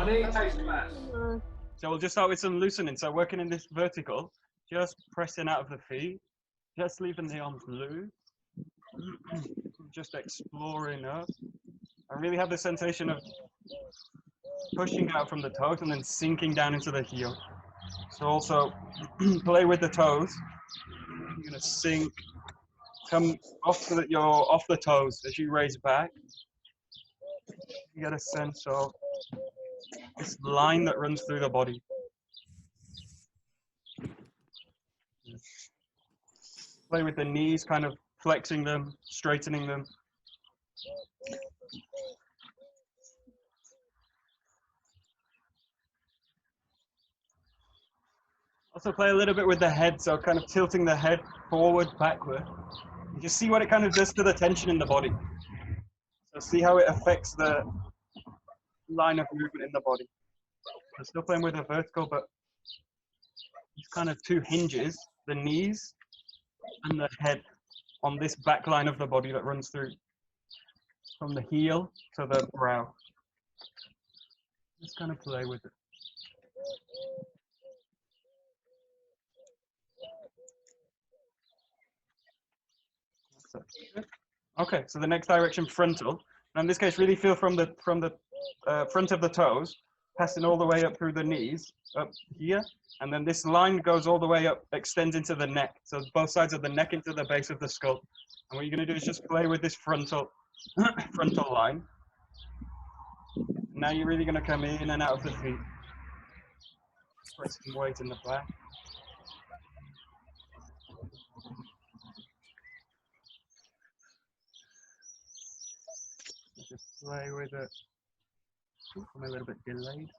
So we'll just start with some loosening. So working in this vertical, just pressing out of the feet, just leaving the arms loose, just exploring up. I really have the sensation of pushing out from the toes and then sinking down into the heel. So also play with the toes. You're gonna sink, come off so that you're off the toes as you raise back. You get a sense of this line that runs through the body. Play with the knees, kind of flexing them, straightening them. Also play a little bit with the head, so kind of tilting the head forward, backward. You just see what it kind of does to the tension in the body. So see how it affects the line of movement in the body. I'm still playing with the vertical, but these kind of two hinges, the knees and the head on this back line of the body that runs through from the heel to the brow. Just kind of play with it. Okay, so the next direction, frontal. And in this case, really feel from the front of the toes, passing all the way up through the knees, up here. And then this line goes all the way up, extends into the neck. So both sides of the neck into the base of the skull. And what you're going to do is just play with this frontal line. Now you're really going to come in and out of the feet. Put some weight in the back. Just play with it. I'm a little bit delayed.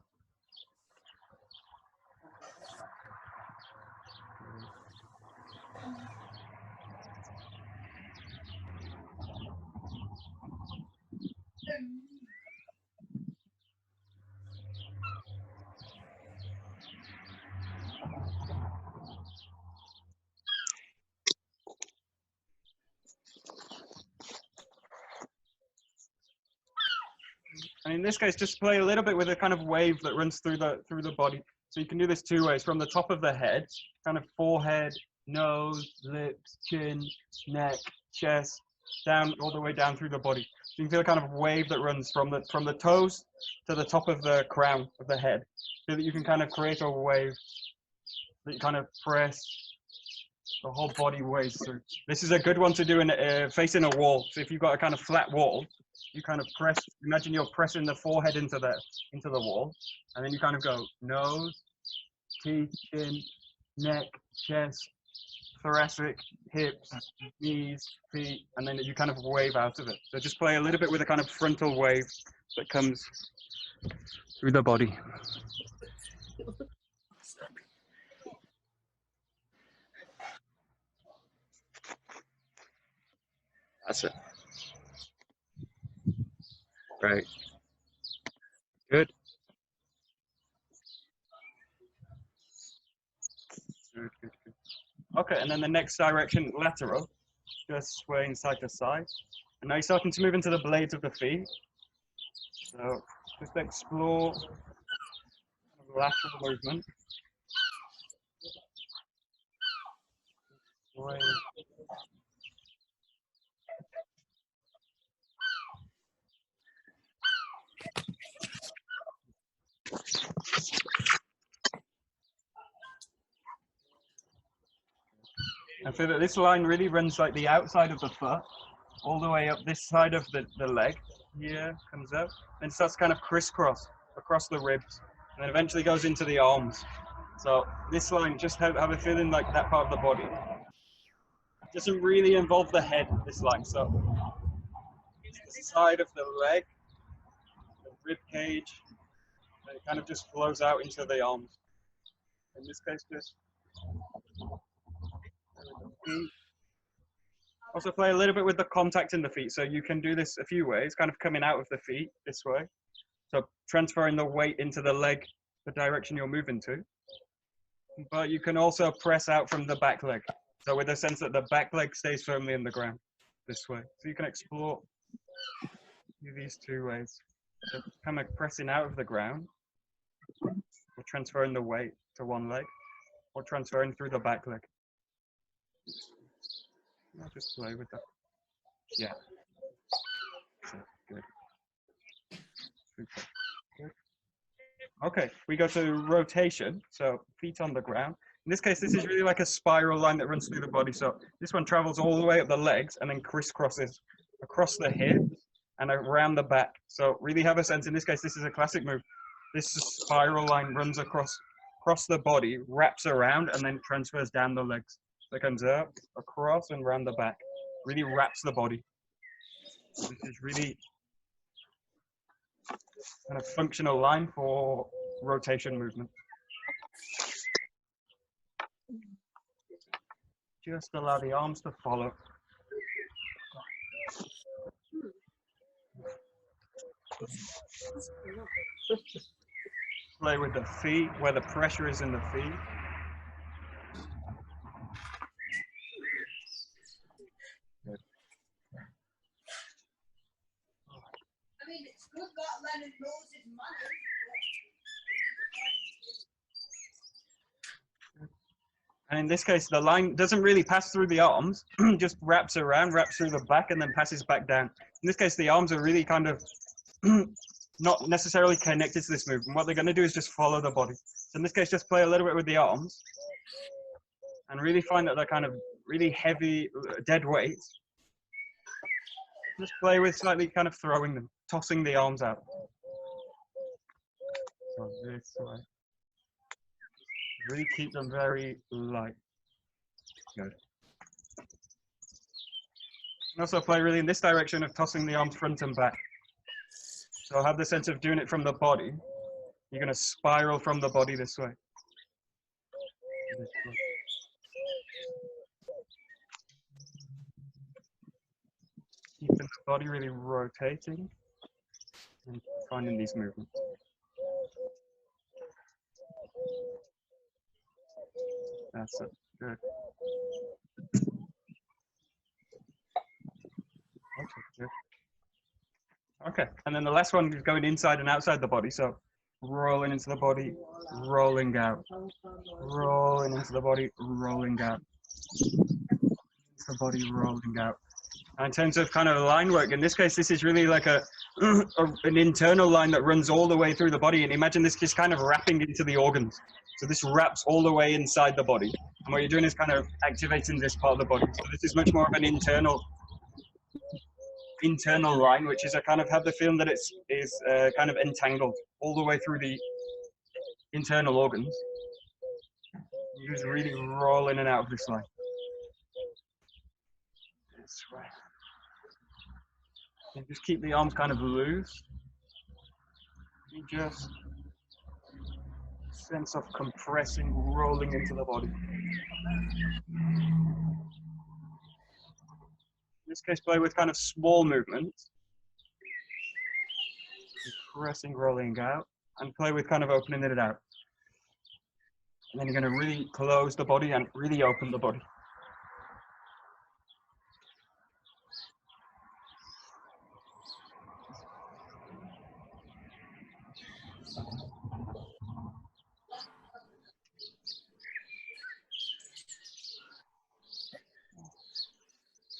And in this case, just play a little bit with a kind of wave that runs through the body. So you can do this two ways, from the top of the head, kind of forehead, nose, lips, chin, neck, chest, down all the way down through the body. So you can feel a kind of wave that runs from the toes to the top of the crown of the head, so that you can kind of create a wave that you kind of press the whole body waves through. This is a good one to do in facing a wall. So if you've got a kind of flat wall, you kind of press, imagine you're pressing the forehead into the wall, and then you kind of go nose, teeth, chin, neck, chest, thoracic, hips, knees, feet, and then you kind of wave out of it. So just play a little bit with a kind of frontal wave that comes through the body. That's it. Right. Good. Good, good, good. Okay, and then the next direction, lateral, just swaying side to side. And now you're starting to move into the blades of the feet. So just explore lateral movement. Sway. And so that this line really runs like the outside of the foot, all the way up this side of the leg. Here, comes up, and starts kind of crisscross across the ribs, and then eventually goes into the arms. So this line, just have a feeling like that part of the body. It doesn't really involve the head, this line. So it's the side of the leg, the rib cage, and it kind of just flows out into the arms. In this case, just feet. Also play a little bit with the contact in the feet. So you can do this a few ways, kind of coming out of the feet this way. So transferring the weight into the leg, the direction you're moving to. But you can also press out from the back leg. So with a sense that the back leg stays firmly in the ground this way. So you can explore these two ways. So kind of pressing out of the ground or transferring the weight to one leg, or transferring through the back leg. I'll just play with that. Yeah. Good. Super. Good. Okay, we go to rotation. So feet on the ground. In this case, this is really like a spiral line that runs through the body. So this one travels all the way up the legs and then crisscrosses across the hips and around the back. So really have a sense. In this case, this is a classic move. This spiral line runs across the body, wraps around, and then transfers down the legs. So it comes up, across, and around the back. Really wraps the body. This is really kind of functional line for rotation movement. Just allow the arms to follow. Play with the feet, where the pressure is in the feet. Good. I mean, it's good that Leonard knows his money. And in this case, the line doesn't really pass through the arms, just wraps around, wraps through the back, and then passes back down. In this case, the arms are really kind of not necessarily connected to this movement. What they're going to do is just follow the body. So in this case, just play a little bit with the arms and really find that they're kind of really heavy, dead weights. Just play with slightly kind of throwing them, tossing the arms out. So this way. Really keep them very light. Good. And also play really in this direction of tossing the arms front and back. So have the sense of doing it from the body. You're going to spiral from the body this way. Keeping the body really rotating and finding these movements. That's it. Good. Okay, and then the last one is going inside and outside the body. So rolling into the body, rolling out. Rolling into the body, rolling out. Into the body, rolling out. And in terms of kind of line work, in this case, this is really like an internal line that runs all the way through the body. And imagine this just kind of wrapping into the organs. So this wraps all the way inside the body. And what you're doing is kind of activating this part of the body. So this is much more of an internal line, which is a kind of have the feeling that it's kind of entangled all the way through the internal organs. You're just really roll in and out of this line. This way. And just keep the arms kind of loose. You just sense of compressing, rolling into the body. In this case, play with kind of small movements. Compressing, rolling out, and play with kind of opening it out. And then you're going to really close the body and really open the body.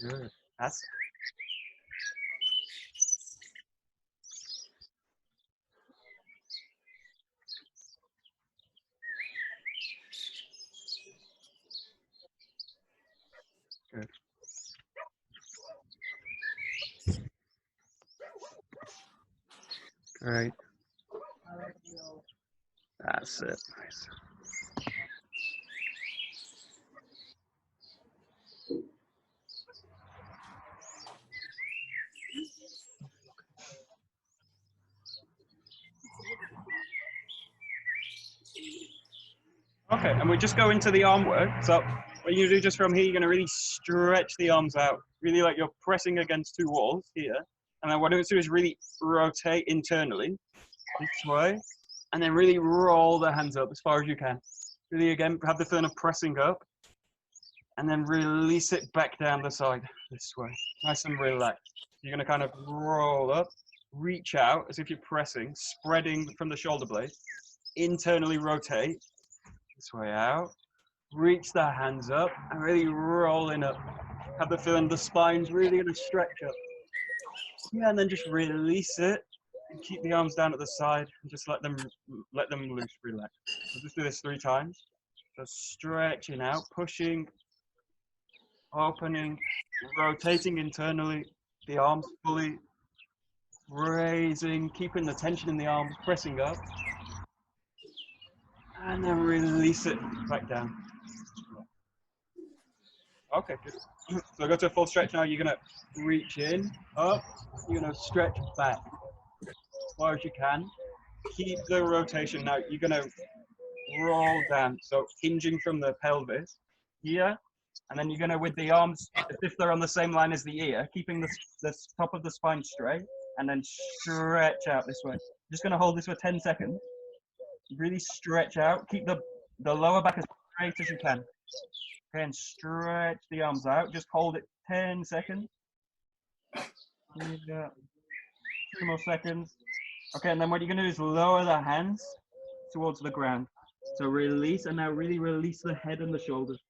Good. That's good. Great. That's it. Nice. Okay, and we just go into the arm work. So what you do just from here, you're going to really stretch the arms out, really like you're pressing against two walls here. And then what I'm going to do is really rotate internally this way, and then really roll the hands up as far as you can. Really, again, have the feeling of pressing up, and then release it back down the side this way. Nice and relaxed. You're going to kind of roll up, reach out as if you're pressing, spreading from the shoulder blade, internally rotate this way out. Reach the hands up and really rolling up. Have the feeling the spine's really going to stretch up. Yeah, and then just release it and keep the arms down at the side and just let them loose, relax. So just do this 3 times. So stretching out, pushing, opening, rotating internally, the arms fully raising, keeping the tension in the arms, pressing up, and then release it back down. Okay, good. So go to a full stretch now. You're gonna reach in, up, you're gonna stretch back as far as you can. Keep the rotation. Now you're gonna roll down, so hinging from the pelvis here, and then you're gonna, with the arms as if they're on the same line as the ear, keeping the top of the spine straight, and then stretch out this way. Just gonna hold this for 10 seconds. Really stretch out. Keep the lower back as straight as you can. Okay, and stretch the arms out. Just hold it 10 seconds. 2 more seconds. Okay, and then what you're gonna do is lower the hands towards the ground. So release, and now really release the head and the shoulders.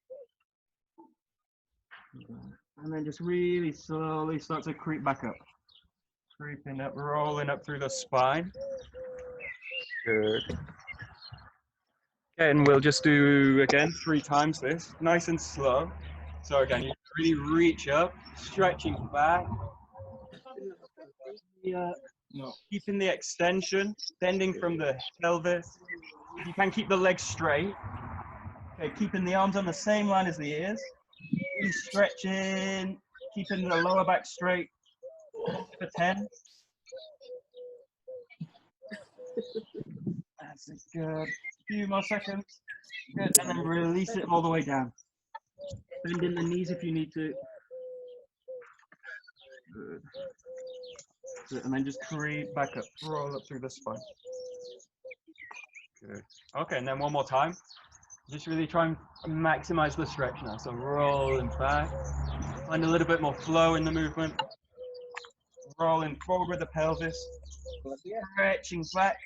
And then just really slowly start to creep back up. Creeping up, rolling up through the spine. Good. Okay, and we'll just do, again, 3 times this, nice and slow. So again, you really reach up, stretching back. Yeah. No. Keeping the extension, bending from the pelvis. You can keep the legs straight. Okay, keeping the arms on the same line as the ears. Really stretching, keeping the lower back straight for 10. That's it, good. A few more seconds. Good, and then release it all the way down. Bend in the knees if you need to. Good. Good. And then just creep back up, roll up through the spine. Good. Okay, and then one more time. Just really try and maximize the stretch now. So rolling back. Find a little bit more flow in the movement. Rolling forward with the pelvis. Stretching back.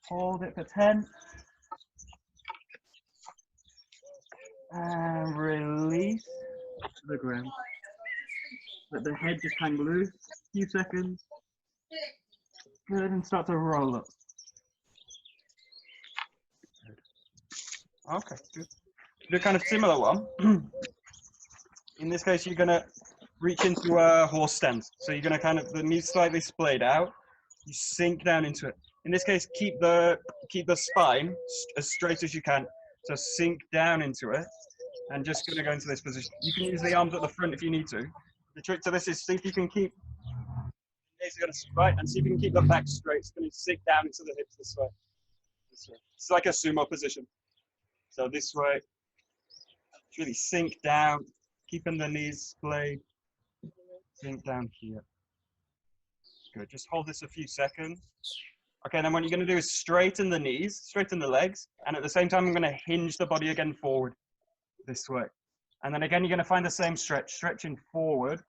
Hold it for 10. And release to the ground. Let the head just hang loose. A few seconds. Good, and start to roll up. Good. Okay, good. Do a kind of similar one. In this case, you're gonna reach into a horse stance. So you're gonna kind of, the knees slightly splayed out. You sink down into it. In this case, keep the spine as straight as you can. So sink down into it, and just gonna go into this position. You can use the arms at the front if you need to. The trick to this is see if you can keep the knees are gonna right, and see if you can keep the back straight. It's gonna sink down into the hips this way. This way. It's like a sumo position. So this way, really sink down, keeping the knees splayed. Sink down here. Good. Just hold this a few seconds. Okay, then what you're going to do is straighten the knees, straighten the legs, and at the same time, I'm going to hinge the body again forward this way. And then again, you're going to find the same stretch, stretching forward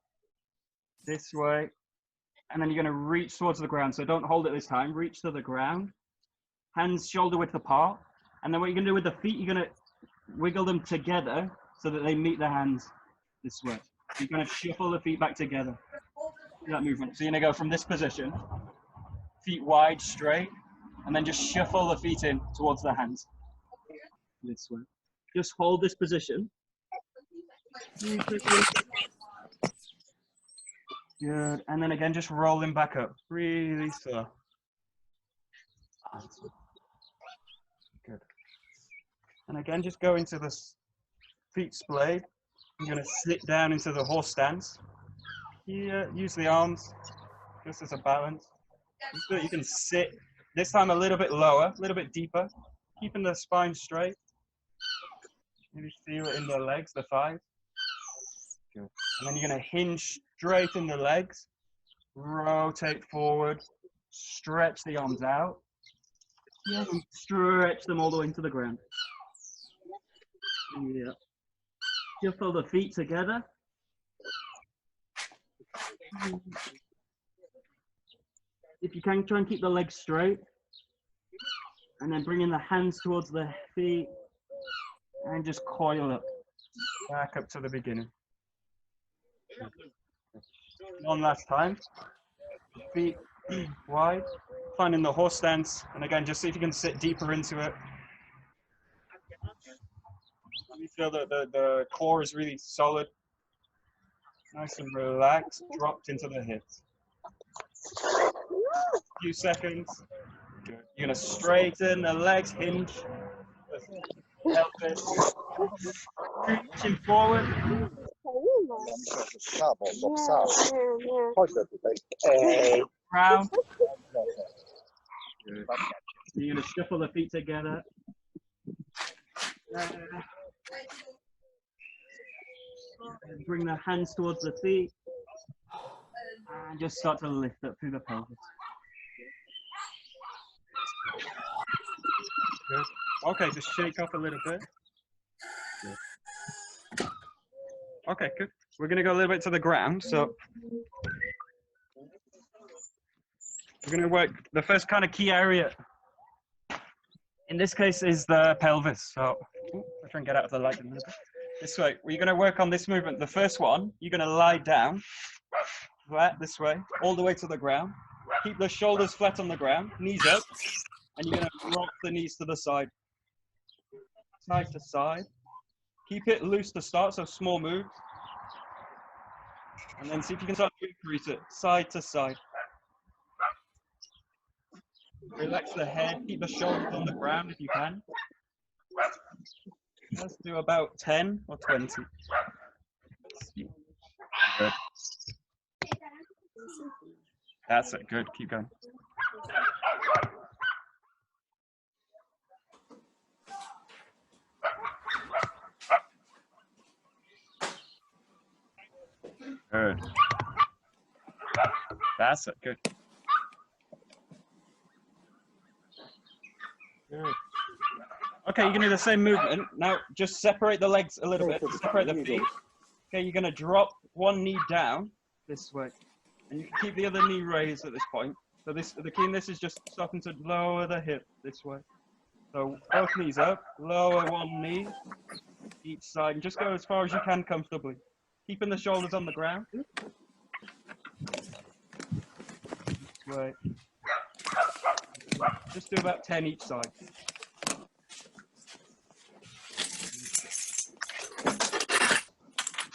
this way. And then you're going to reach towards the ground. So don't hold it this time. Reach to the ground. Hands shoulder width apart. And then what you're going to do with the feet, you're going to wiggle them together so that they meet the hands this way. You're going to shuffle the feet back together. That movement. So you're going to go from this position, feet wide, straight, and then just shuffle the feet in towards the hands. This way. Just hold this position. Good. And then again, just rolling back up. Really slow. Good. And again, just go into the feet splayed. I'm going to sit down into the horse stance. Here, use the arms just as a balance. So you can sit, this time a little bit lower, a little bit deeper, keeping the spine straight. Maybe feel it in the legs, the thighs. Good. And then you're going to hinge straight in the legs, rotate forward, stretch the arms out, and stretch them all the way into the ground. Yeah. Shuffle the feet together. If you can, try and keep the legs straight. And then bringing the hands towards the feet and just coil up. Back up to the beginning. One last time. Feet wide. Finding the horse stance. And again, just see if you can sit deeper into it. You feel that the core is really solid. Nice and relaxed. Dropped into the hips. A few seconds. Good. You're going to straighten the legs, hinge. Pelvis. Reaching forward. Round. Good. You're going to shuffle the feet together. Bring the hands towards the feet. And just start to lift up through the pelvis. Good. Okay, just shake off a little bit. Good. Okay, good. We're going to go a little bit to the ground. So we're going to work the first kind of key area. In this case is the pelvis. So I'll try and get out of the light a little bit. This way. We're going to work on this movement. The first one, you're going to lie down flat this way, all the way to the ground. Keep the shoulders flat on the ground, knees up, and you're going to rock the knees to the side. Side to side. Keep it loose to start, so small moves. And then see if you can start to increase it, side to side. Relax the head, keep the shoulders on the ground if you can. Let's do about 10 or 20. Good. That's it, good, keep going. Good. That's it, good. Good. Okay, you're gonna do the same movement. Now just separate the legs a little bit, separate the feet. Okay, you're gonna drop one knee down this way. And you can keep the other knee raised at this point. So the key in this is just starting to lower the hip this way. So both knees up, lower one knee each side, and just go as far as you can comfortably. Keeping the shoulders on the ground. This way. Just do about 10 each side.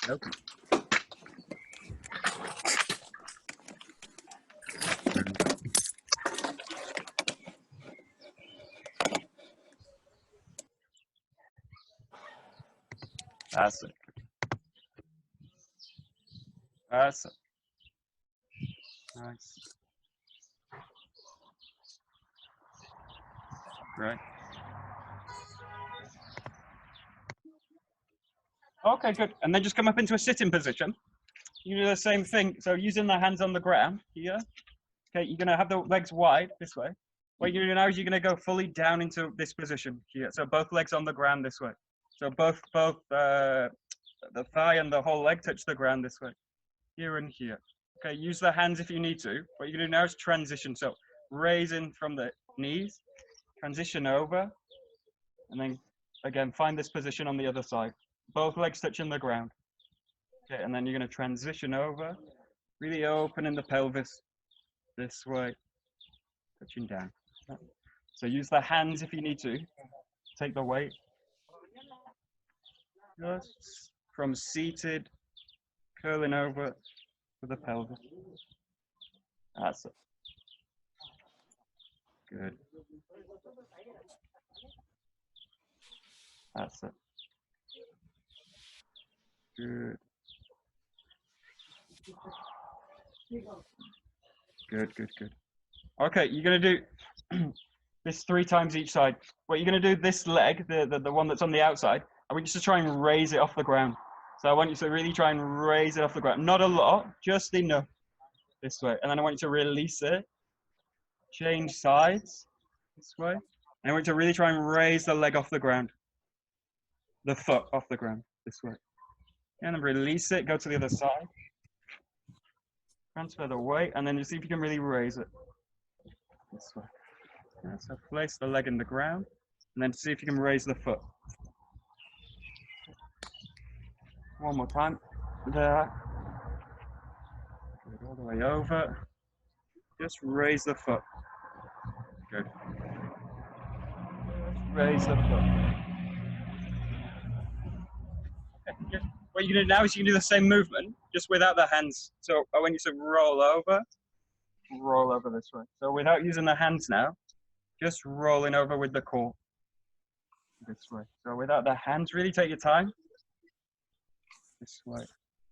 Nope. That's it. That's it. Nice. Right. Okay, good. And then just come up into a sitting position. You do the same thing. So using the hands on the ground here. Okay, you're going to have the legs wide this way. What you're going to do now is you're going to go fully down into this position here. So both legs on the ground this way. So both the thigh and the whole leg touch the ground this way. Here and here. Okay, use the hands if you need to. What you're going to do now is transition. So raising from the knees, transition over, and then again, find this position on the other side. Both legs touching the ground. Okay, and then you're going to transition over, really opening the pelvis this way, touching down. So use the hands if you need to. Take the weight. Just from seated, curling over to the pelvis. That's it. Good. That's it. Good. Good, good, good. Okay, you're going to do this 3 times each side. What you're going to do, this leg, the one that's on the outside, I want you to try and raise it off the ground. So I want you to really try and raise it off the ground. Not a lot, just enough this way. And then I want you to release it. Change sides this way. And I want you to really try and raise the leg off the ground. The foot off the ground this way. And then release it, go to the other side. Transfer the weight, and then you see if you can really raise it this way. Yeah, so place the leg in the ground, and then see if you can raise the foot. One more time. There. Good, all the way over. Just raise the foot. Good. Just raise the foot. Okay. What you can do now is you can do the same movement, just without the hands. So I want you to roll over this way. So without using the hands now, just rolling over with the core. This way. So without the hands, really take your time. This way.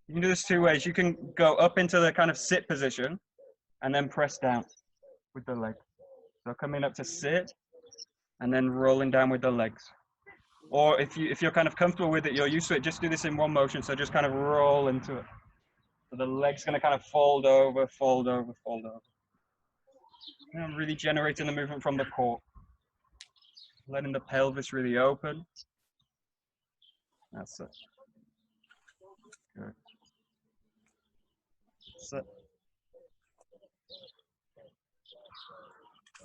You can do this two ways. You can go up into the kind of sit position and then press down with the leg. So coming up to sit and then rolling down with the legs. Or if you're kind of comfortable with it, you're used to it, just do this in one motion. So just kind of roll into it. So the leg's going to kind of fold over, fold over, fold over. And I'm really generating the movement from the core. Letting the pelvis really open. That's it. Good. That's it.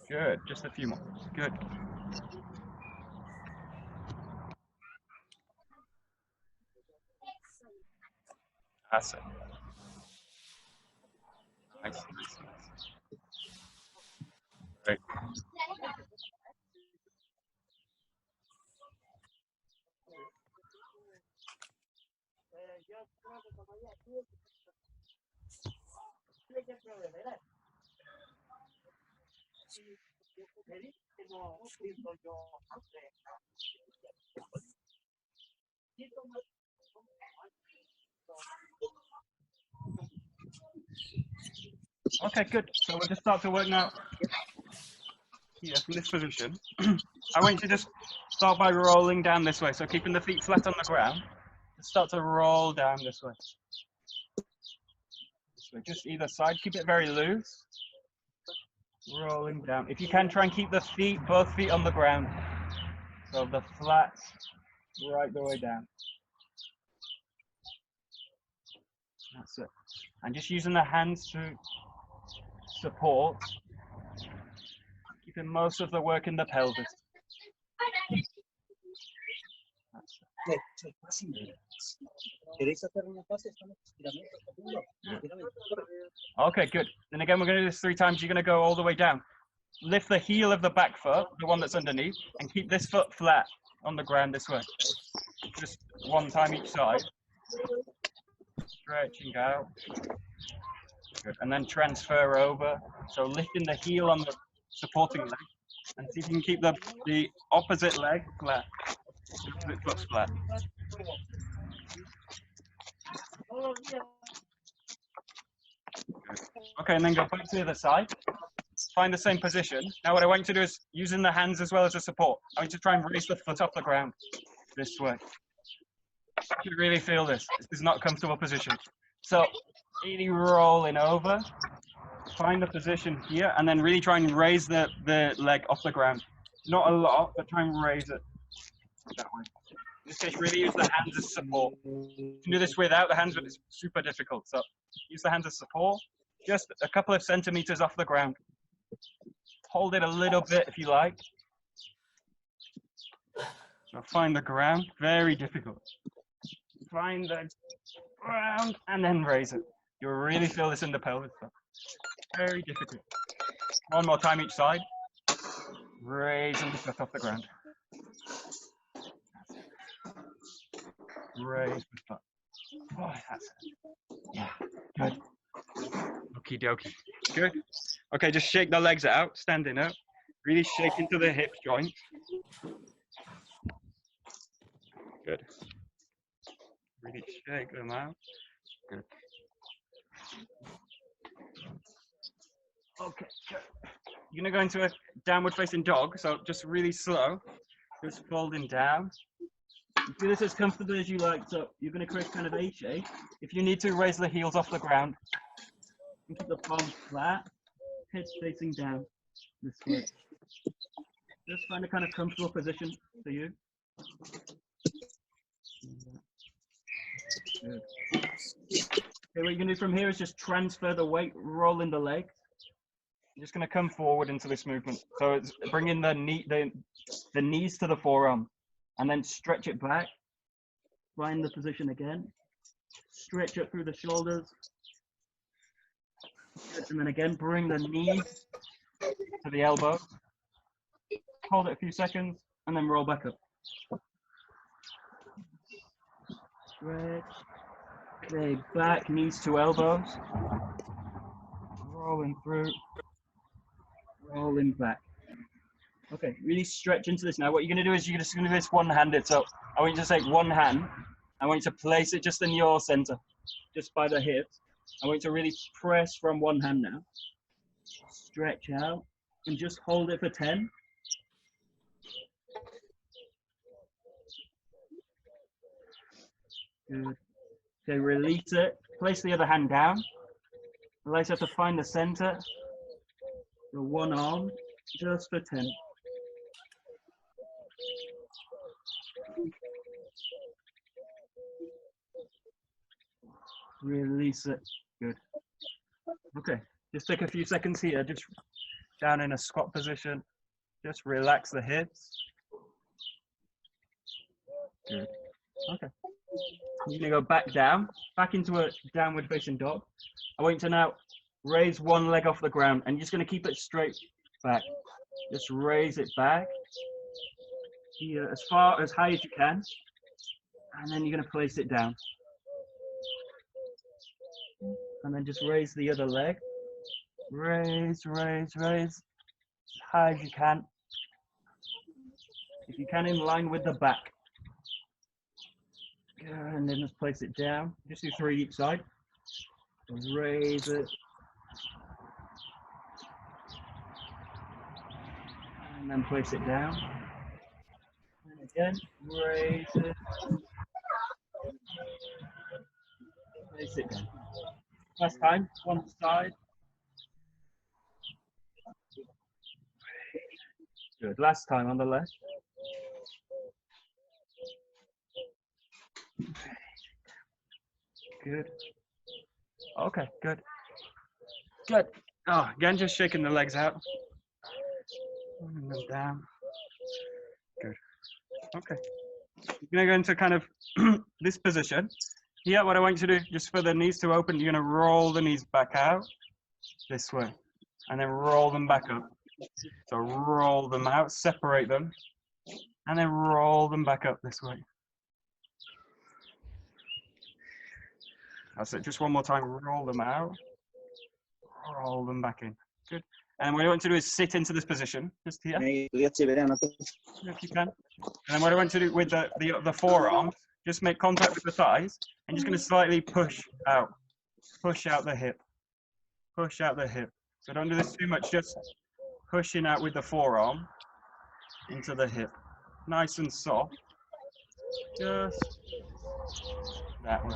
Good. Just a few more. Good. That's it. Nice, nice, nice. Great. Okay, good. So we'll just start to work now here from this position. I want you to just start by rolling down this way. So keeping the feet flat on the ground. Just start to roll down this way. Just either side. Keep it very loose. Rolling down. If you can, try and keep the feet, both feet on the ground. So the flats right the way down. That's it. And just using the hands to support. Keeping most of the work in the pelvis. Okay, good. And again, we're going to do this 3 times. You're going to go all the way down. Lift the heel of the back foot, the one that's underneath, and keep this foot flat on the ground this way. Just 1 time each side. Stretching out. Good. And then transfer over. So lifting the heel on the supporting leg, and see if you can keep the opposite leg flat. The opposite foot flat. Okay, and then go back to the other side. Find the same position. Now what I want you to do is, using the hands as well as a support, I want you to try and raise the foot off the ground this way. You can really feel this. This is not a comfortable position. So really rolling over, find the position here, and then really try and raise the leg off the ground. Not a lot, but try and raise it that way. In this case, really use the hands as support. You can do this without the hands, but it's super difficult. So use the hands as support, just a couple of centimeters off the ground. Hold it a little bit if you like. So find the ground, very difficult. Find the ground and then raise it. You'll really feel this in the pelvis. Very difficult. 1 more time each side. Raise and lift off the ground. Raise the foot. Oh, that's it. Yeah, good. Okie dokie. Good. Okay, just shake the legs out, standing up. Really shake into the hip joint. Good. Really shake them out. Good. Okay, good. You're going to go into a downward facing dog, so just really slow. Just folding down. You do this as comfortably as you like, so you're going to create kind of a shape. If you need to, raise the heels off the ground. And keep the palms flat, head facing down this way. Just find a kind of comfortable position for you. Good. Okay, what you're going to do from here is just transfer the weight, roll in the legs. You're just going to come forward into this movement. So it's bringing the knees to the forearm, and then stretch it back. Find the position again. Stretch up through the shoulders. Good. And then again, bring the knees to the elbow. Hold it a few seconds, and then roll back up. Stretch. Okay, back, knees to elbows. Rolling through. Rolling back. Okay, really stretch into this now. What you're going to do is you're just going to do this one-handed. So I want you to take one hand. I want you to place it just in your center, just by the hips. I want you to really press from one hand now. Stretch out and just hold it for 10. Good. Okay, release it. Place the other hand down. Allow yourself to find the center. The one arm, just for 10. Release it. Good. Okay, just take a few seconds here, just down in a squat position. Just relax the hips. Good. Okay. You're gonna go back down, back into a downward facing dog. I want you to now raise one leg off the ground, and you're just gonna keep it straight back. Just raise it back here as high as you can, and then you're gonna place it down. And then just raise the other leg. Raise, raise, raise, as high as you can. If you can, in line with the back. And then just place it down. Just do 3 each side. Raise it. And then place it down. And again, raise it. Place it down. Last time, one side. Good. Last time on the left. Good. Okay, good. Good. Oh, again, just shaking the legs out. And then down. Good. Okay. You're going to go into kind of this position. Here, what I want you to do, just for the knees to open, you're going to roll the knees back out this way. And then roll them back up. So roll them out, separate them, and then roll them back up this way. That's it. Just one more time. Roll them out. Roll them back in. Good. And what I want to do is sit into this position, just here, if you can. And then what I want to do with the forearms, just make contact with the thighs, and just going to slightly push out the hip. Push out the hip. So don't do this too much, just pushing out with the forearm into the hip. Nice and soft. Just that one.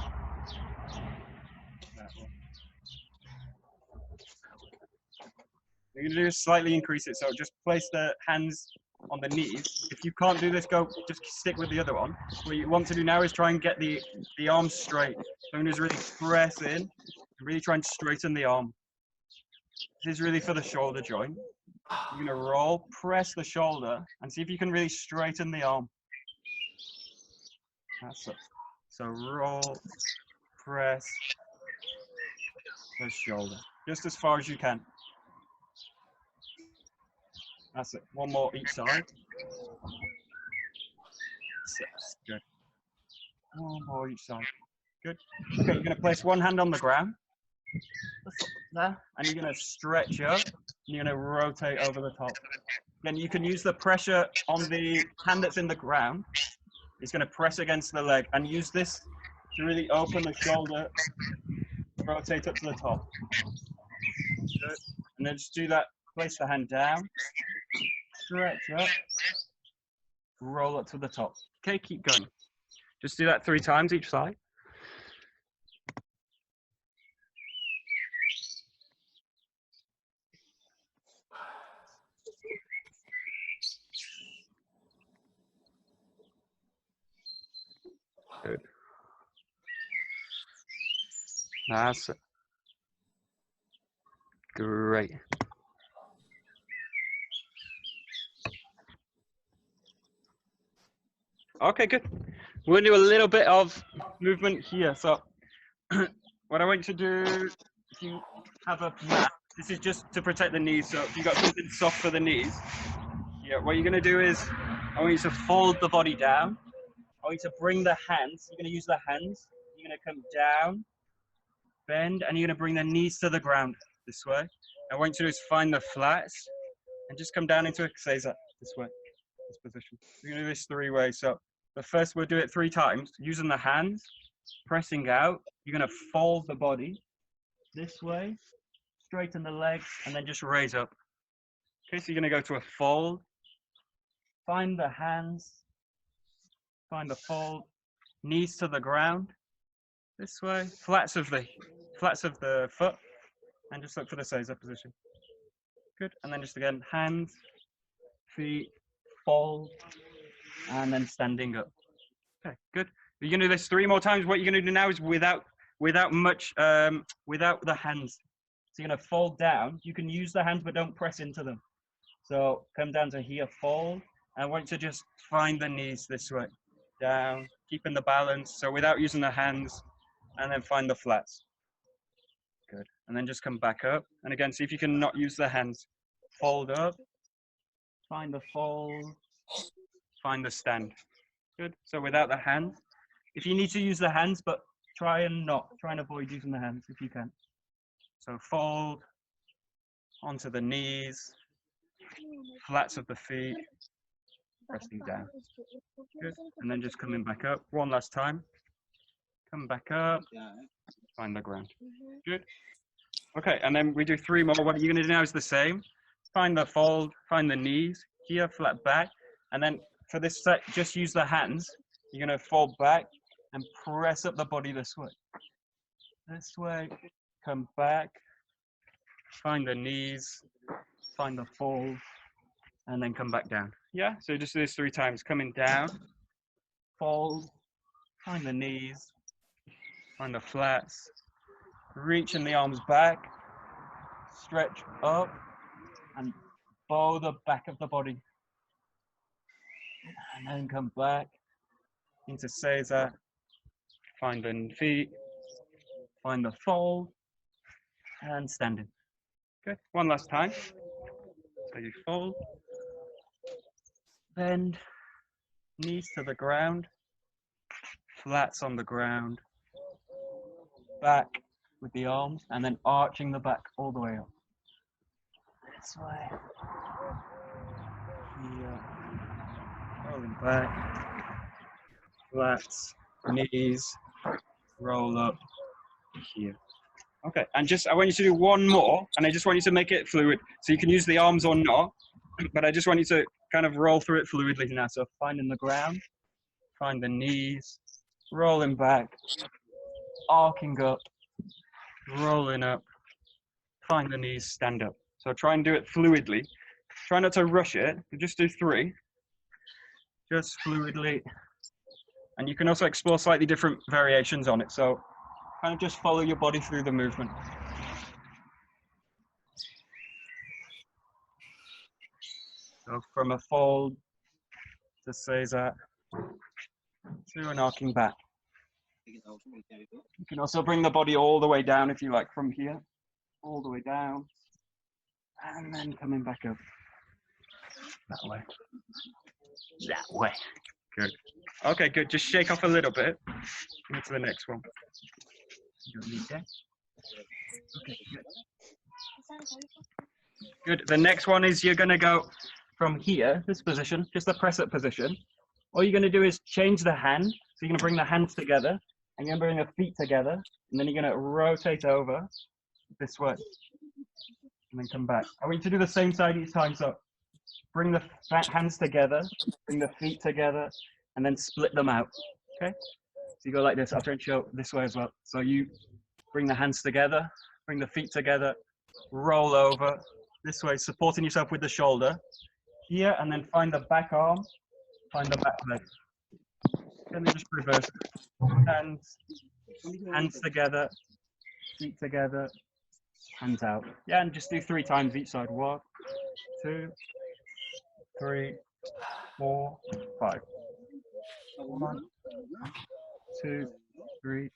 That one. You're going to do is slightly increase it. So just place the hands on the knees. If you can't do this, just stick with the other one. What you want to do now is try and get the arms straight. So I'm going to just really press in, really try and straighten the arm. This is really for the shoulder joint. You're going to roll, press the shoulder, and see if you can really straighten the arm. That's it. So roll, press the shoulder, just as far as you can. That's it. One more each side. That's good. One more each side. Good. Okay, you're going to place one hand on the ground. There. And you're going to stretch up. And you're going to rotate over the top. Then you can use the pressure on the hand that's in the ground. It's going to press against the leg. And use this to really open the shoulder. Rotate up to the top. Good. And then just do that. Place the hand down. Stretch up. Roll up to the top. Okay, keep going. Just do that 3 times each side. Good. That's it. Great. Okay, good. We're gonna do a little bit of movement here. So what I want you to do, if you have a mat, this is just to protect the knees. So if you've got something soft for the knees, yeah, what you're gonna do is, I want you to fold the body down. I want you to bring the hands, you're gonna use the hands, you're gonna come down, bend, and you're gonna bring the knees to the ground this way. I want you to do is find the flats and just come down into a seiza this way, this position. We're gonna do this 3 ways. So the first, we'll do it 3 times, using the hands, pressing out. You're gonna fold the body this way, straighten the legs, and then just raise up. Okay, so you're gonna go to a fold, find the hands, find the fold, knees to the ground, this way, flats of the foot, and just look for the seiza position. Good, and then just again, hands, feet, fold, and then standing up. Okay, good. You're gonna do this 3 more times. What you're gonna do now is without the hands. So you're gonna fold down. You can use the hands, but don't press into them. So come down to here, fold. And I want you to just find the knees this way, down, keeping the balance. So without using the hands, and then find the flats. Good. And then just come back up. And again, see if you can not use the hands. Fold up, find the fold, find the stand. Good. So without the hands, if you need to use the hands, but try and avoid using the hands if you can. So fold onto the knees, flats of the feet, pressing down. Good. And then just coming back up 1 last time. Come back up, find the ground. Good. Okay, and then we do 3 more. What you're going to do now is the same. Find the fold, find the knees, here, flat back. And then for this set, just use the hands. You're going to fold back and press up the body this way. This way, come back, find the knees, find the fold, and then come back down. Yeah, so just do this 3 times. Coming down, fold, find the knees, find the flats, reaching the arms back, stretch up, and bow the back of the body. And then come back into seiza, find the feet, find the fold, and standing. Good. 1 last time. So you fold, bend, knees to the ground, flats on the ground, back with the arms, and then arching the back all the way up. This way. Here. Rolling back, flats, knees, roll up, here. Okay, and I want you to do 1 more, and I just want you to make it fluid. So you can use the arms or not, but I just want you to kind of roll through it fluidly now. So finding the ground, find the knees, rolling back, arcing up, rolling up, find the knees, stand up. So try and do it fluidly. Try not to rush it, just do 3. Just fluidly. And you can also explore slightly different variations on it. So kind of just follow your body through the movement. So from a fold to seiza to an arcing back. You can also bring the body all the way down if you like, from here, all the way down, and then coming back up. That way. That way. Good. Okay, good. Just shake off a little bit. Into the next one. You don't need that. Okay, good. Good. The next one is you're going to go from here, this position, just the press up position. All you're going to do is change the hand. So you're going to bring the hands together, and you're going to bring the feet together, and then you're going to rotate over this way, and then come back. I want you to do the same side each time. So bring the hands together, bring the feet together, and then split them out. Okay? So you go like this. I'll try and show this way as well. So you bring the hands together, bring the feet together, roll over this way, supporting yourself with the shoulder here, and then find the back arm, find the back leg. And then just reverse. Hands together, feet together, hands out. Yeah, and just do 3 times each side. 1, 2, 3, 4, 5. 1, 2, 3,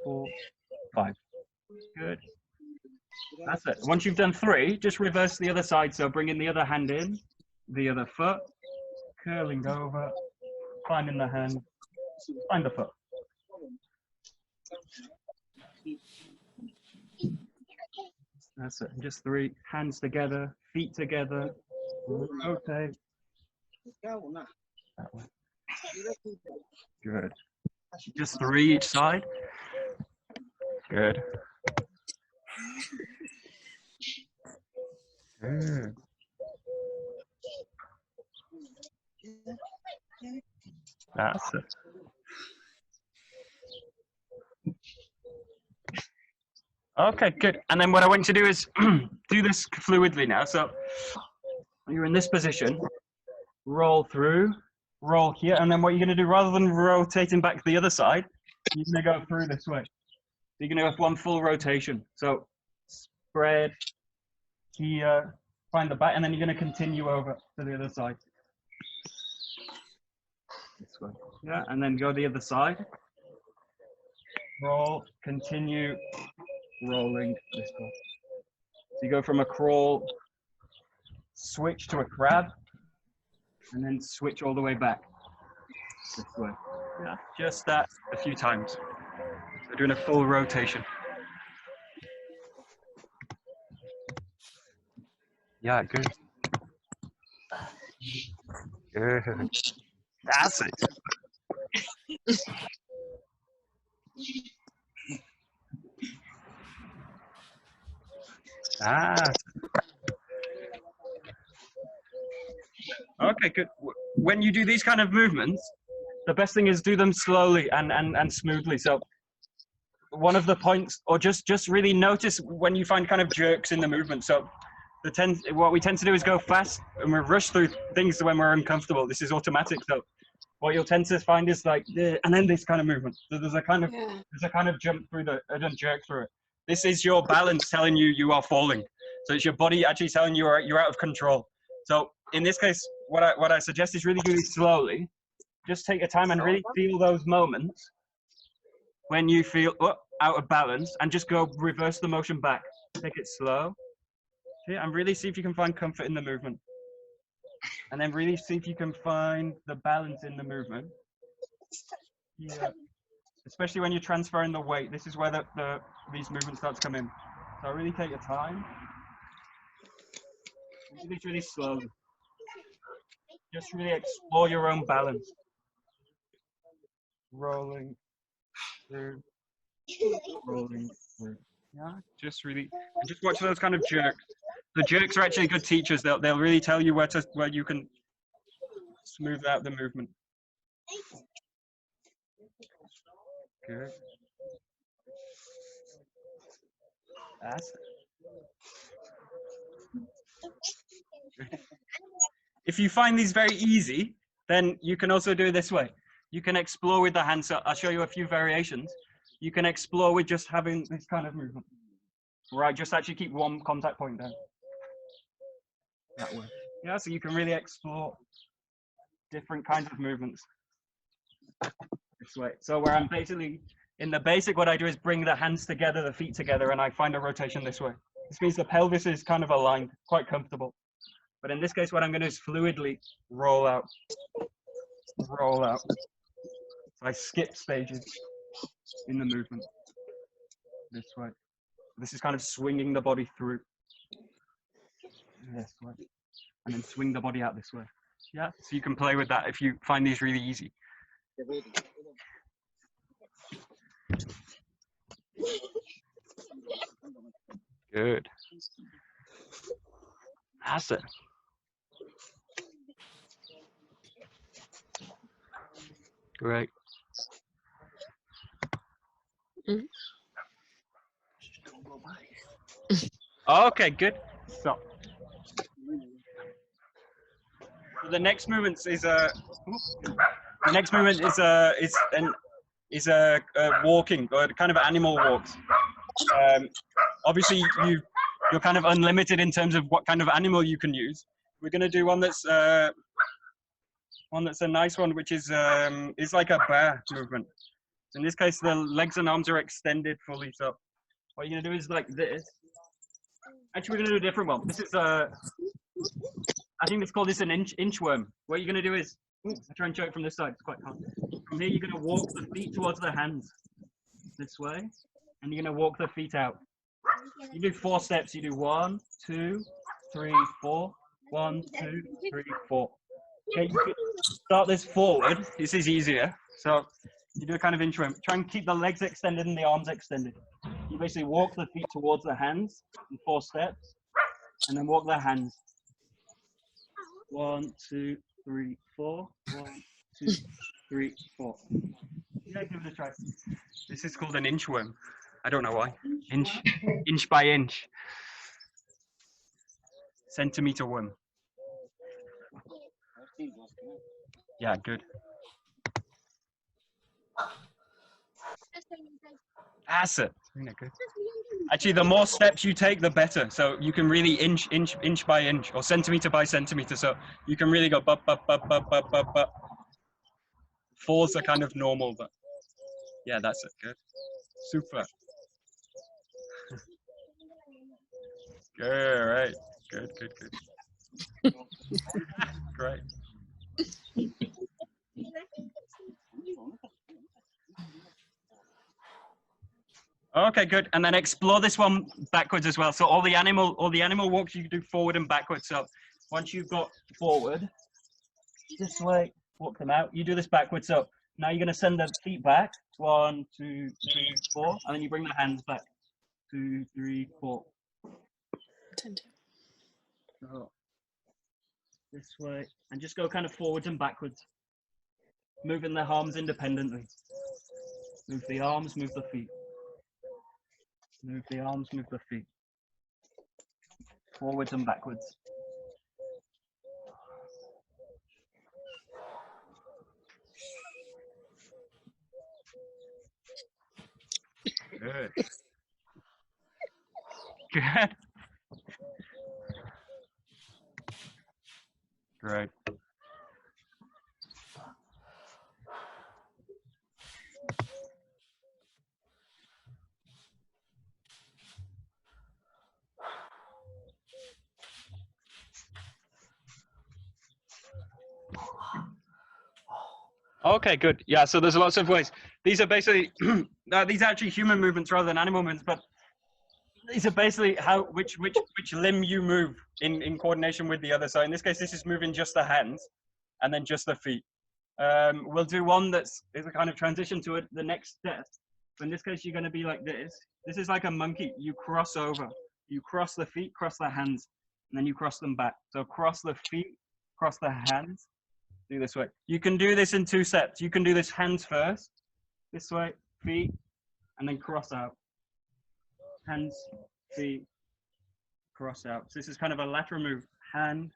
4, 5. Good. That's it. Once you've done 3, just reverse the other side. So bringing the other hand in, the other foot, curling over, finding the hand, find the foot. That's it. Just 3 hands together, feet together. Rotate. That way. Good. Just 3 each side. Good. Good. That's it. Okay, good. And then what I want you to do is do this fluidly now. So you're in this position, roll through, roll here, and then what you're going to do, rather than rotating back to the other side, you're going to go through this way. So you're going to have one full rotation. So spread here, find the back, and then you're going to continue over to the other side. This way. Yeah, and then go the other side. Roll, continue, rolling this way. So you go from a crawl, switch to a crab, and then switch all the way back this way. Yeah, just that a few times. So doing a full rotation. Yeah, good. Good. That's it. Ah. Okay, good. When you do these kind of movements, the best thing is do them slowly and smoothly. So one of the points, or just really notice when you find kind of jerks in the movement. So what we tend to do is go fast and we rush through things when we're uncomfortable. This is automatic. So what you'll tend to find is like, and then this kind of movement. So there's a kind of jump through jerk through it. This is your balance telling you you are falling. So it's your body actually telling you you're out of control. So in this case, what I suggest is really do it slowly. Just take your time and really feel those moments when you feel out of balance, and just go reverse the motion back. Take it slow. Okay, and really see if you can find comfort in the movement. And then really see if you can find the balance in the movement. Yeah. Especially when you're transferring the weight. This is where these movements start to come in. So really take your time. Really slowly. Just really explore your own balance. Rolling through. Rolling through. Yeah, just watch those kind of jerks. The jerks are actually good teachers. They'll really tell you where you can smooth out the movement. Good. That's it. If you find these very easy, then you can also do it this way. You can explore with the hands. So I'll show you a few variations. You can explore with just having this kind of movement. Right, just actually keep one contact point down. That way. Yeah, so you can really explore different kinds of movements this way. So where I'm basically, in the basic, what I do is bring the hands together, the feet together, and I find a rotation this way. This means the pelvis is kind of aligned, quite comfortable. But in this case, what I'm going to do is fluidly roll out. Roll out. So I skip stages in the movement this way. This is kind of swinging the body through this way. And then swing the body out this way. Yeah, so you can play with that if you find these really easy. Good. That's it. Great. Okay, good. So the next movement is walking, or kind of animal walks. Obviously, you're kind of unlimited in terms of what kind of animal you can use. We're going to do one that's one that's a nice one, which is like a bear movement. In this case, the legs and arms are extended fully. So what you're gonna do is like this. Actually, we're gonna do a different one. This is I think it's called an inchworm. What you're gonna do is, I'll try and show it from this side. It's quite hard. From here, you're gonna walk the feet towards the hands this way, and you're gonna walk the feet out. You do 4 steps. You do 1, 2, 3, 4. 1, 2, 3, 4. Okay, you can start this forward. This is easier. So you do a kind of inchworm. Try and keep the legs extended and the arms extended. You basically walk the feet towards the hands in 4 steps, and then walk the hands. 1, 2, 3, 4. 1, 2, 3, 4. Yeah, give it a try. This is called an inchworm. I don't know why. Inch by inch. Centimeter worm. Yeah, good. That's it. Good. Actually, the more steps you take, the better. So you can really inch by inch, or centimeter by centimeter. So you can really go bup. 4's are kind of normal, but yeah, that's it. Good. Super. Good. Right. Good. Great. Okay, good. And then explore this one backwards as well. So all the animal walks you can do forward and backwards. So once you've got forward, this way, walk them out. You do this backwards. So now you're going to send the feet back. 1, 2, 3, 4, and then you bring the hands back. 2, 3, 4. So this way, and just go kind of forwards and backwards, moving the arms independently. Move the arms, move the feet. Move the arms, move the feet. Forwards and backwards. Good. Good. Great. Okay, good. Yeah, so there's lots of ways. These are basically, these are actually human movements rather than animal movements, but these are basically which limb you move in coordination with the other. So in this case, this is moving just the hands and then just the feet. We'll do one is a kind of transition to the next step. So in this case, you're going to be like this. This is like a monkey. You cross over. You cross the feet, cross the hands, and then you cross them back. So cross the feet, cross the hands. Do this way. You can do this in 2 steps. You can do this hands first, this way, feet, and then cross out. Hands, feet, cross out. So this is kind of a lateral move. Hand,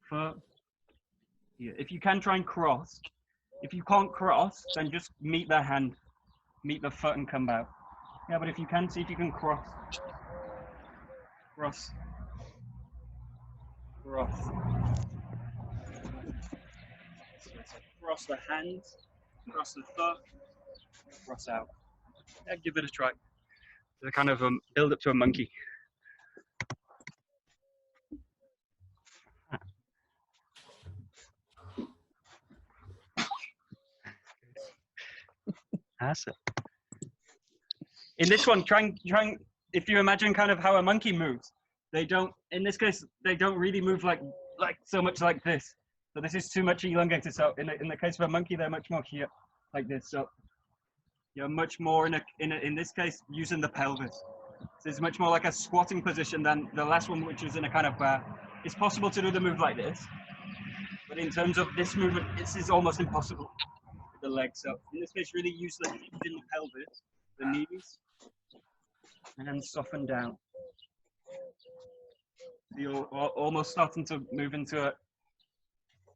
foot. Yeah. If you can, try and cross. If you can't cross, then just meet the hand, meet the foot, and come out. Yeah, but if you can, see if you can cross. Cross. Cross. Cross the hands, cross the foot, cross out. Yeah, give it a try. It's a kind of build up to a monkey. That's it. In this one, trying. If you imagine kind of how a monkey moves, they don't. In this case, they don't really move like so much like this. So this is too much elongated. So in the case of a monkey, they're much more here, like this. So you're much more in this case using the pelvis. So it's much more like a squatting position than the last one, which is in a kind of bear. It's possible to do the move like this, but in terms of this movement, this is almost impossible with the legs. So in this case, really use the feet in the pelvis, the knees, and then soften down. So you're almost starting to move into a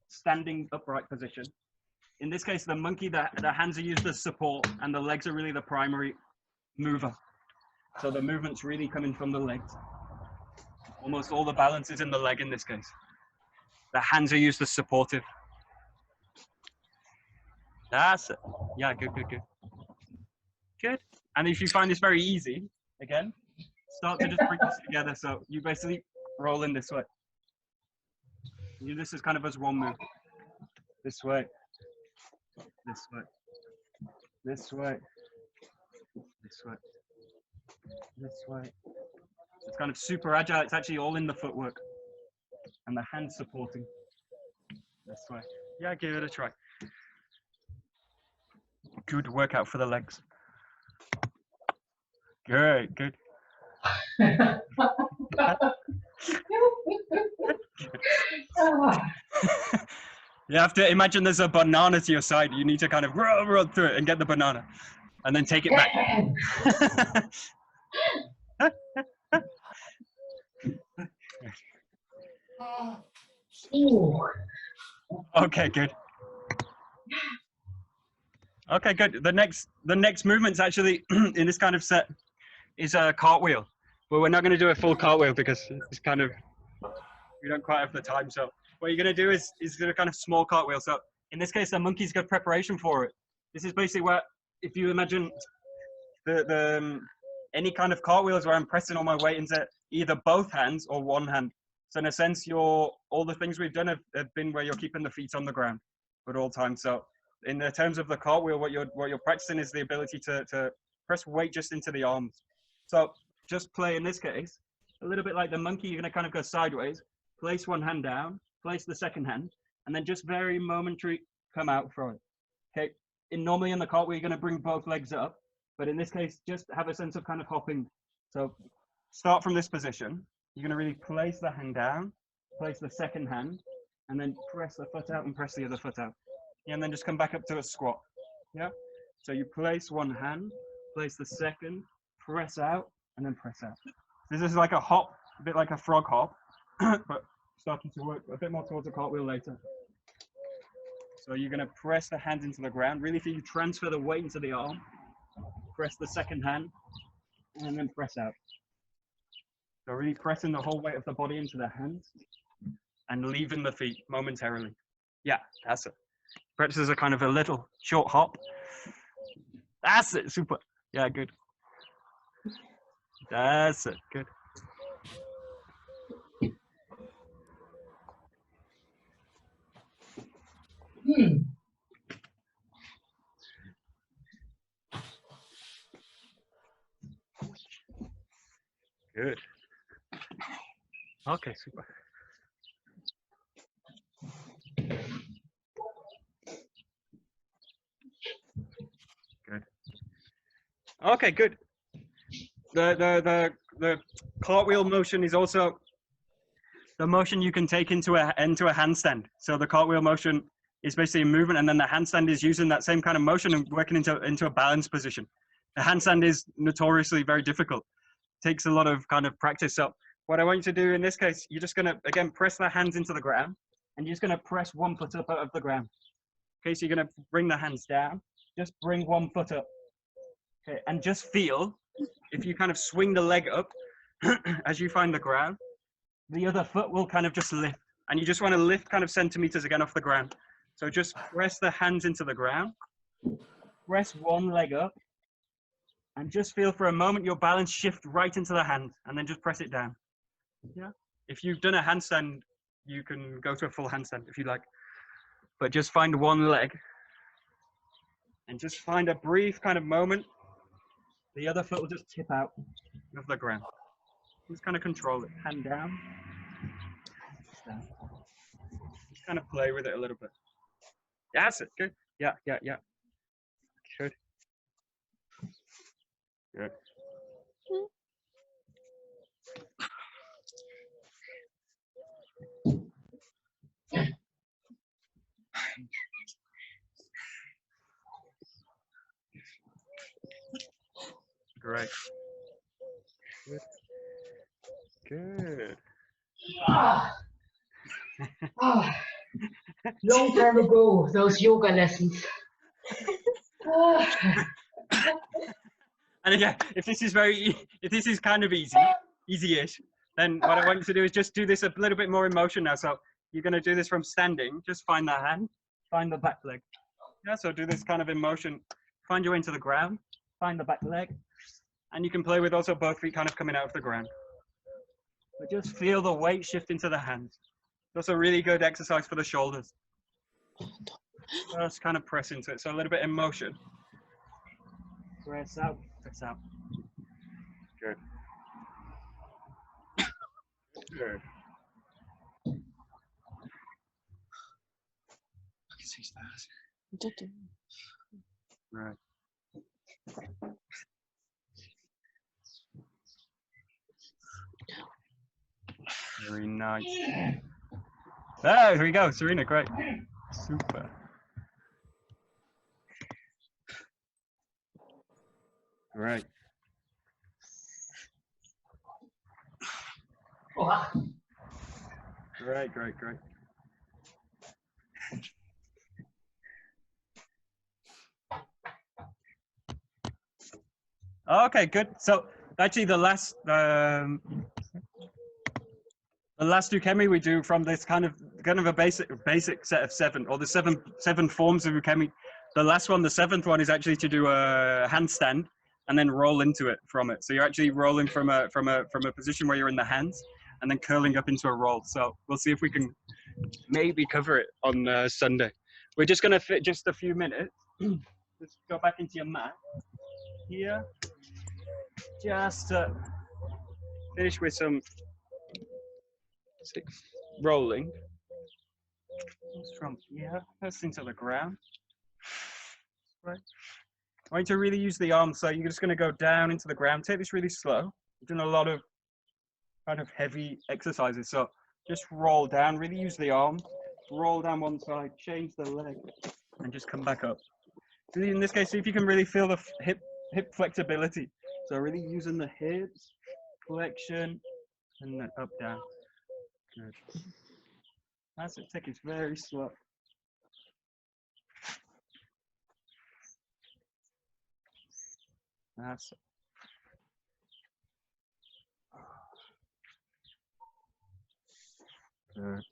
standing upright position. In this case, the monkey, the hands are used as support and the legs are really the primary mover. So the movement's really coming from the legs. Almost all the balance is in the leg in this case. The hands are used as supportive. That's it. Yeah, good, good, good. Good. And if you find this very easy, again, start to just bring this together. So you basically roll in this way. You do this as kind of as one move. This way. This way. This way. This way. This way. It's kind of super agile. It's actually all in the footwork. And the hands supporting. This way. Yeah, give it a try. Good workout for the legs. Good, good. You have to imagine there's a banana to your side. You need to kind of run through it and get the banana. And then take it back. Okay, good. Okay, good. The next movement's actually in this kind of set is a cartwheel. But we're not going to do a full cartwheel because it's kind of, we don't quite have the time. So what you're going to do is do a kind of small cartwheel. So in this case, the monkey's got preparation for it. This is basically where, if you imagine any kind of cartwheels where I'm pressing all my weight into either both hands or one hand. So in a sense, all the things we've done have been where you're keeping the feet on the ground at all times. So in the terms of the cartwheel, what you're practicing is the ability to press weight just into the arms. So just play in this case, a little bit like the monkey, you're gonna kind of go sideways, place one hand down, place the second hand, and then just very momentary come out from it. Okay, normally in the cartwheel, you're gonna bring both legs up, but in this case, just have a sense of kind of hopping. So start from this position. You're gonna really place the hand down, place the second hand, and then press the foot out and press the other foot out. Yeah, and then just come back up to a squat. Yeah, so you place one hand, place the second, press out, and then press out. This is like a hop, a bit like a frog hop, but starting to work a bit more towards a cartwheel later. So you're gonna press the hands into the ground, really feel you transfer the weight into the arm, press the second hand, and then press out. So really pressing the whole weight of the body into the hands and leaving the feet momentarily. Yeah, that's it. Practice as a kind of a little short hop. That's it, super. Yeah, good. That's it, good. Good. Okay, super. Good. Okay, good. The cartwheel motion is also the motion you can take into a handstand. So the cartwheel motion is basically a movement, and then the handstand is using that same kind of motion and working into a balanced position. The handstand is notoriously very difficult. It takes a lot of kind of practice. So what I want you to do in this case, you're just gonna again press the hands into the ground, and you're just gonna press one foot up out of the ground. Okay, so you're gonna bring the hands down, just bring one foot up. Okay, and just feel if you kind of swing the leg up as you find the ground, the other foot will kind of just lift, and you just want to lift kind of centimeters again off the ground. So just press the hands into the ground, press one leg up, and just feel for a moment your balance shift right into the hand, and then just press it down. Yeah. If you've done a handstand, you can go to a full handstand if you like, but just find one leg and just find a brief kind of moment. The other foot will just tip out of the ground. Just kind of control it. Hand down. Down. Just kind of play with it a little bit. Yeah, that's it. Good. Yeah, yeah, yeah. Good. Good. Great. Good. Good. Long time ago, those yoga lessons. And again, if this is kind of easy-ish, then what I want you to do is just do this a little bit more in motion now. So you're going to do this from standing. Just find that hand, find the back leg. Yeah, so do this kind of in motion. Find your way into the ground, find the back leg, and you can play with also both feet kind of coming out of the ground. But just feel the weight shift into the hands. It's also a really good exercise for the shoulders. Just kind of press into it. So a little bit in motion. Press out, press out. Good. Good. Right. Very nice. Oh, here we go, Serena, great. Super. Great. Wow. Great, great, great. Okay, good. So actually the last Ukemi we do from this kind of a basic set of seven, or the seven forms of Ukemi. The last one, the seventh one, is actually to do a handstand and then roll into it from it. So you're actually rolling from a position where you're in the hands and then curling up into a roll. So we'll see if we can maybe cover it on Sunday. We're just going to fit just a few minutes. Just go back into your mat here. Just finish with some rolling. Just from here, first into the ground. Right. I want you to really use the arms, so you're just going to go down into the ground. Take this really slow. We're doing a lot of kind of heavy exercises, so just roll down. Really use the arm. Roll down one side, change the leg, and just come back up. In this case, see if you can really feel the hip flexibility. So really using the hips, flexion, and then up, down. Good. That's it. Take it very slow. That's it. Good.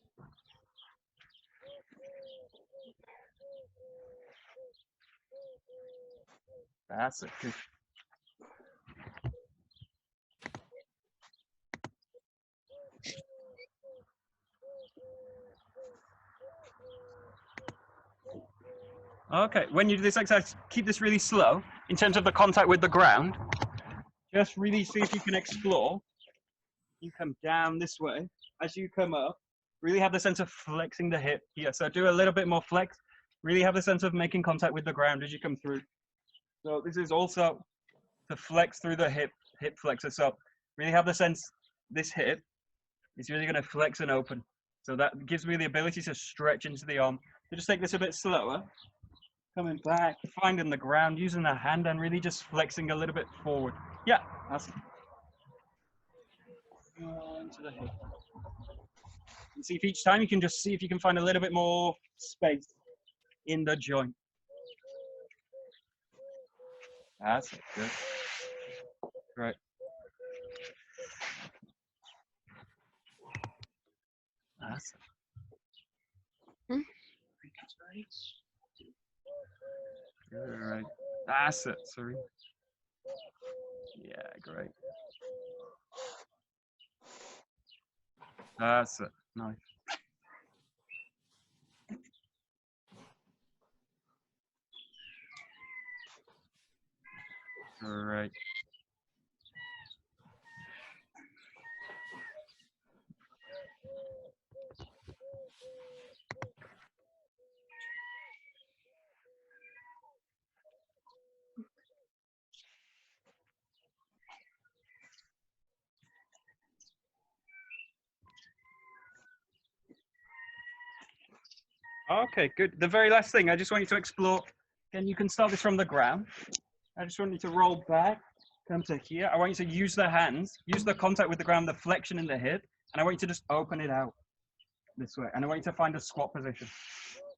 That's it. Good. Okay, when you do this exercise, keep this really slow in terms of the contact with the ground. Just really see if you can explore. You come down this way. As you come up, really have the sense of flexing the hip here. So do a little bit more flex. Really have the sense of making contact with the ground as you come through. So this is also to flex through the hip flexor. So really have the sense this hip is really going to flex and open. So that gives me the ability to stretch into the arm. So just take this a bit slower. Coming back, finding the ground, using the hand, and really just flexing a little bit forward. Yeah, that's it. Into the hip. And see if each time you can just see if you can find a little bit more space in the joint. That's it. Good. Great. That's it. All right. That's it. Sorry. Yeah, great. That's it. Nice. Great. Okay, good. The very last thing, I just want you to explore. Again, you can start this from the ground. I just want you to roll back, come to here. I want you to use the hands, use the contact with the ground, the flexion in the hip, and I want you to just open it out this way. And I want you to find a squat position.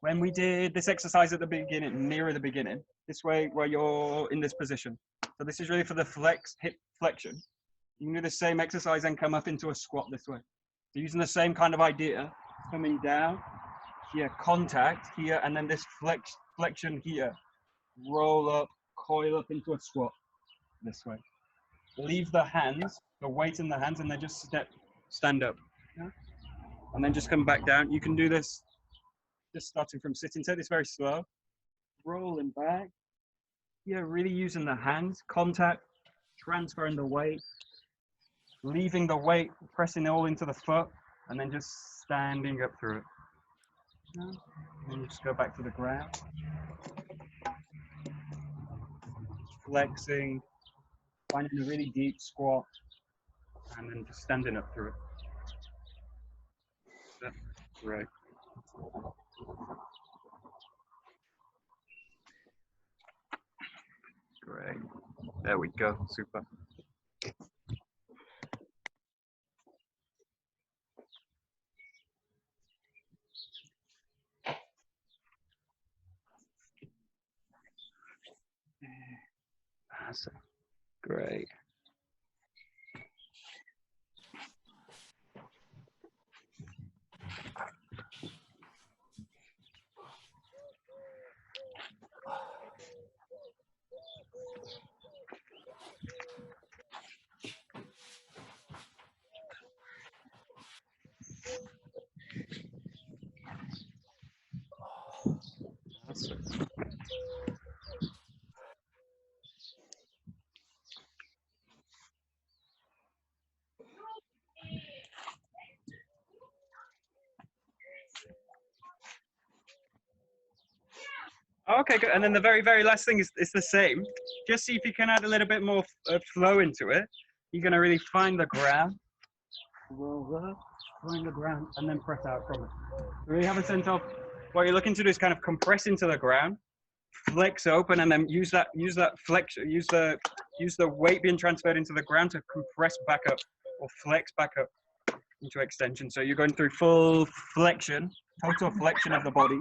When we did this exercise at the beginning, nearer the beginning, this way where you're in this position. So this is really for the hip flexion. You can do the same exercise and come up into a squat this way. So using the same kind of idea, coming down, here, contact, here, and then this flexion here. Roll up, coil up into a squat this way. Leave the hands, the weight in the hands, and then just stand up. Yeah? And then just come back down. You can do this just starting from sitting. Take this very slow. Rolling back. Yeah, really using the hands, contact, transferring the weight, leaving the weight, pressing it all into the foot, and then just standing up through it. Yeah? And just go back to the ground. Flexing, finding a really deep squat, and then just standing up through it. That's great. Great. There we go. Super. That's great. That's it. Okay, good. And then the very, very last thing is the same. Just see if you can add a little bit more flow into it. You're going to really find the ground. Roll up, find the ground, and then press out from it. Really have a sense of what you're looking to do is kind of compress into the ground, flex open, and then use that flex, use the weight being transferred into the ground to compress back up or flex back up into extension. So you're going through full flexion, total flexion of the body.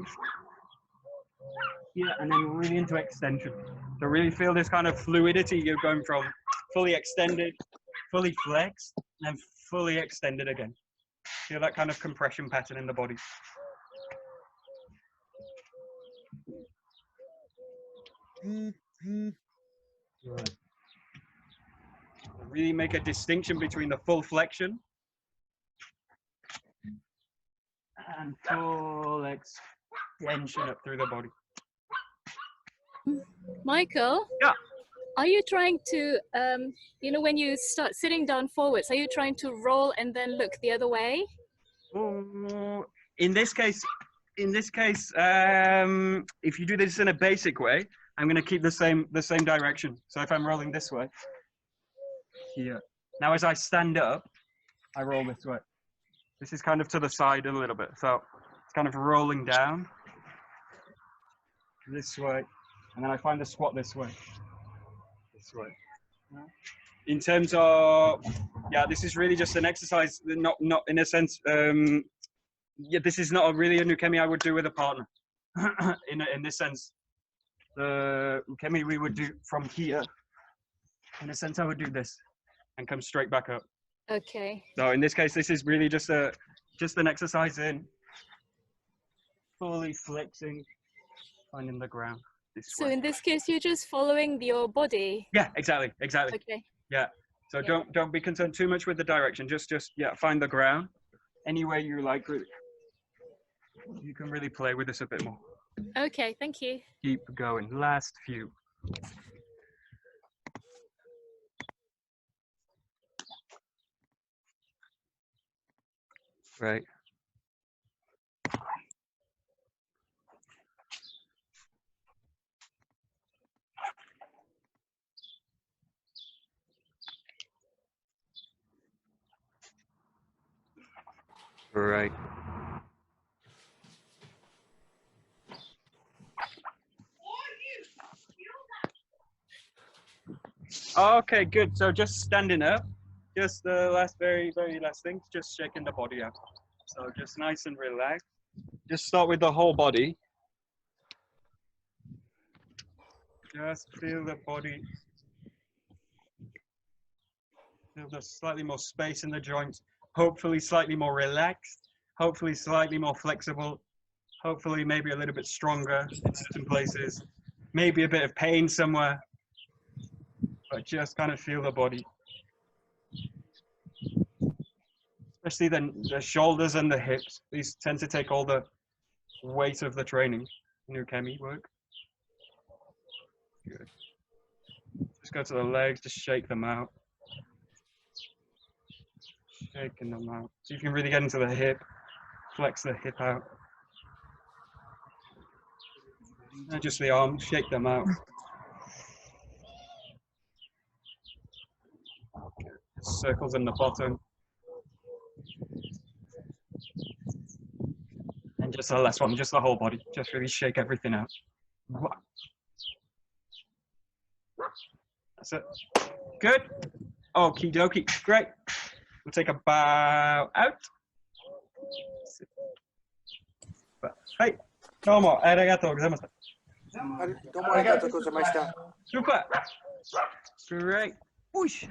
Yeah, and then really into extension. So really feel this kind of fluidity. You're going from fully extended, fully flexed, and fully extended again. Feel that kind of compression pattern in the body. Right. Really make a distinction between the full flexion and full extension up through the body. Michael? Yeah. Are you trying to, you know, when you start sitting down forwards, are you trying to roll and then look the other way? In this case, if you do this in a basic way, I'm going to keep the same direction. So if I'm rolling this way, here. Now as I stand up, I roll this way. This is kind of to the side a little bit. So it's kind of rolling down this way. And then I find the squat this way. This way. In terms of, yeah, this is really just an exercise, not in a sense, yeah, this is not really an Ukemi I would do with a partner. in this sense, the Ukemi we would do from here. In a sense, I would do this and come straight back up. Okay. So in this case, this is really just an exercise in fully flexing, finding the ground. So in this case, you're just following your body. Yeah, exactly. Okay. Yeah. So Yeah. don't be concerned too much with the direction. Just yeah, find the ground any way you like. Really. You can really play with this a bit more. Okay, thank you. Keep going. Last few. Right. Right. Okay, good. So just standing up. Just the very last thing. Just shaking the body out. So just nice and relaxed. Just start with the whole body. Just feel the body. Feel there's slightly more space in the joints. Hopefully slightly more relaxed. Hopefully slightly more flexible. Hopefully, maybe a little bit stronger in certain places. Maybe a bit of pain somewhere. But just kind of feel the body. Especially the shoulders and the hips. These tend to take all the weight of the training in Ukemi work. Good. Just go to the legs, just shake them out. Shaking them out. So you can really get into the hip, flex the hip out. And just the arms, shake them out. Circles in the bottom. And just the last one, just the whole body. Just really shake everything out. That's it. Good. Okie dokie. Great. We'll take a bow out. Hey, domo arigatou gozaimashita. どうもありがとうございました。 Super. Great. Whoosh.